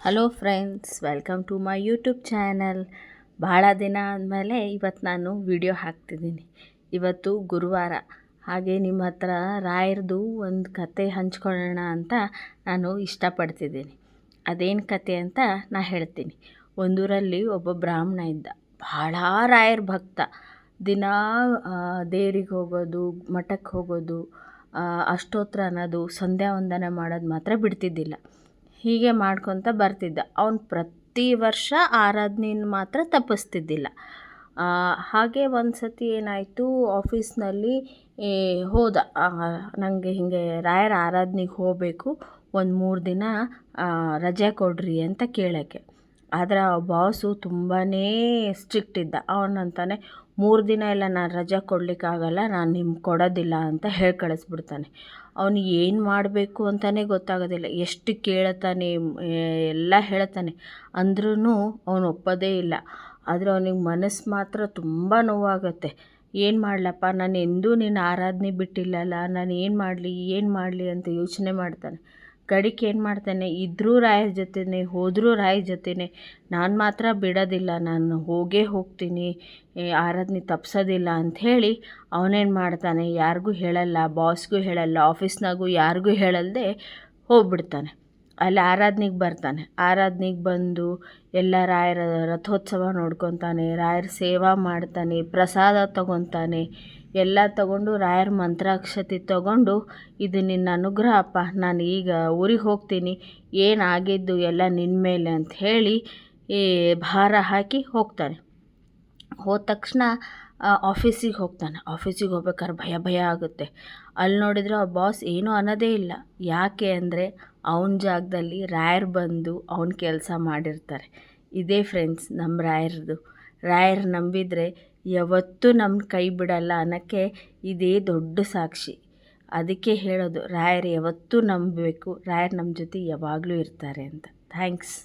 Hello friends, welcome to my YouTube channel. ಭಾಳ ದಿನ ಆದಮೇಲೆ ಇವತ್ತು ನಾನು ವಿಡಿಯೋ ಹಾಕ್ತಿದ್ದೀನಿ. ಇವತ್ತು ಗುರುವಾರ, ಹಾಗೆ ನಿಮ್ಮ ಹತ್ರ ರಾಯರದು ಒಂದು ಕತೆ ಹಂಚ್ಕೊಳ್ಳೋಣ ಅಂತ ನಾನು ಇಷ್ಟಪಡ್ತಿದ್ದೀನಿ. ಅದೇನು ಕತೆ ಅಂತ ನಾನು ಹೇಳ್ತೀನಿ. ಒಂದೂರಲ್ಲಿ ಒಬ್ಬ ಬ್ರಾಹ್ಮಣ ಇದ್ದ, ಭಾಳ ರಾಯರ ಭಕ್ತ. ದಿನ ದೇವ್ರಿಗೆ ಹೋಗೋದು, ಮಠಕ್ಕೆ ಹೋಗೋದು, ಅಷ್ಟೋತ್ರ ಅನ್ನೋದು, ಸಂಧ್ಯಾ ವಂದನೆ ಮಾಡೋದು ಮಾತ್ರ ಬಿಡ್ತಿದ್ದಿಲ್ಲ. ಹೀಗೆ ಮಾಡ್ಕೊತ ಬರ್ತಿದ್ದ. ಅವನು ಪ್ರತಿ ವರ್ಷ ಆರಾಧನೆಯನ್ನು ಮಾತ್ರ ತಪ್ಪಿಸ್ತಿದ್ದಿಲ್ಲ. ಹಾಗೆ ಒಂದು ಸತಿ ಏನಾಯಿತು, ಆಫೀಸ್ನಲ್ಲಿ ಹೋದ, ನನಗೆ ಹೀಗೆ ರಾಯರ ಆರಾಧನೆಗೆ ಹೋಗಬೇಕು, ಒಂದು 3 ದಿನ ರಜೆ ಕೊಡ್ರಿ ಅಂತ ಕೇಳೋಕ್ಕೆ. ಆದರೆ ಆ ಬಾಸು ತುಂಬಾ ಸ್ಟ್ರಿಕ್ಟ್ ಇದ್ದ. ಅವನಂತಾನೆ 3 ದಿನ ಎಲ್ಲ ನಾನು ರಜೆ ಕೊಡಲಿಕ್ಕಾಗಲ್ಲ, ನಾನು ನಿಮ್ಗೆ ಕೊಡೋದಿಲ್ಲ ಅಂತ ಹೇಳಿ ಕಳಿಸ್ಬಿಡ್ತಾನೆ. ಅವನು ಏನು ಮಾಡಬೇಕು ಅಂತಲೇ ಗೊತ್ತಾಗೋದಿಲ್ಲ. ಎಷ್ಟು ಕೇಳ್ತಾನೆ, ಎಲ್ಲ ಹೇಳ್ತಾನೆ, ಅಂದ್ರೂ ಅವನು ಒಪ್ಪೋದೇ ಇಲ್ಲ. ಆದರೆ ಅವನಿಗೆ ಮನಸ್ಸು ಮಾತ್ರ ತುಂಬ ನೋವಾಗುತ್ತೆ. ಏನು ಮಾಡಲಪ್ಪ, ನಾನು ಎಂದೂ ನಿನ್ನ ಆರಾಧನೆ ಬಿಟ್ಟಿಲ್ಲಲ್ಲ, ನಾನು ಏನು ಮಾಡಲಿ ಅಂತ ಯೋಚನೆ ಮಾಡ್ತಾನೆ. ಕಡೆಗೆ ಏನು ಮಾಡ್ತಾನೆ, ಇದ್ರೂ ರಾಯರ ಜೊತೆನೇ, ಹೋದರೂ ರಾಯರ ಜೊತೆನೇ, ನಾನು ಮಾತ್ರ ಬಿಡೋದಿಲ್ಲ, ನಾನು ಹೋಗೇ ಹೋಗ್ತೀನಿ, ಆರಾಧನೆ ತಪ್ಪಿಸೋದಿಲ್ಲ ಅಂಥೇಳಿ ಅವನೇನು ಮಾಡ್ತಾನೆ, ಯಾರಿಗೂ ಹೇಳಲ್ಲ, ಬಾಸ್ಗೂ ಹೇಳಲ್ಲ, ಆಫೀಸ್ನಾಗೂ ಯಾರಿಗೂ ಹೇಳಲ್ದೆ ಹೋಗ್ಬಿಡ್ತಾನೆ. ಅಲ್ಲಿ ಆರಾಧನೆಗೆ ಬರ್ತಾನೆ. ಆರಾಧನೆಗೆ ಬಂದು ಎಲ್ಲ ರಾಯರ ರಥೋತ್ಸವ ನೋಡ್ಕೊತಾನೆ, ರಾಯರ ಸೇವಾ ಮಾಡ್ತಾನೆ, ಪ್ರಸಾದ ತೊಗೊತಾನೆ. ಎಲ್ಲ ತಗೊಂಡು ರಾಯರ ಮಂತ್ರಾಕ್ಷತೆ ತಗೊಂಡು, ಇದು ನಿನ್ನ ಅನುಗ್ರಹ ಅಪ್ಪ, ನಾನು ಈಗ ಊರಿಗೆ ಹೋಗ್ತೀನಿ, ಏನಾಗಿದ್ದು ಎಲ್ಲ ನಿನ್ನ ಮೇಲೆ ಅಂತ ಹೇಳಿ ಭಾರ ಹಾಕಿ ಹೋಗ್ತಾನೆ. ಹೋದ ತಕ್ಷಣ ಆಫೀಸಿಗೆ ಹೋಗ್ತಾನೆ. ಆಫೀಸಿಗೆ ಹೋಗ್ಬೇಕಾದ್ರೆ ಭಯ ಆಗುತ್ತೆ. ಅಲ್ಲಿ ನೋಡಿದರೆ ಆ ಬಾಸ್ ಏನೂ ಅನ್ನೋದೇ ಇಲ್ಲ. ಯಾಕೆ ಅಂದರೆ ಅವನ ಜಾಗದಲ್ಲಿ ರಾಯರು ಬಂದು ಅವನ ಕೆಲಸ ಮಾಡಿರ್ತಾರೆ. ಇದೇ ಫ್ರೆಂಡ್ಸ್ ನಮ್ಮ ರಾಯರದು. ರಾಯರು ನಂಬಿದರೆ ಯಾವತ್ತೂ ನಮ್ಮ ಕೈ ಬಿಡಲ್ಲ ಅನ್ನೋಕ್ಕೆ ಇದೇ ದೊಡ್ಡ ಸಾಕ್ಷಿ. ಅದಕ್ಕೆ ಹೇಳೋದು, ರಾಯರು ಯಾವತ್ತೂ ನಂಬಬೇಕು, ರಾಯರು ನಮ್ಮ ಜೊತೆ ಯಾವಾಗಲೂ ಇರ್ತಾರೆ ಅಂತ. ಥ್ಯಾಂಕ್ಸ್.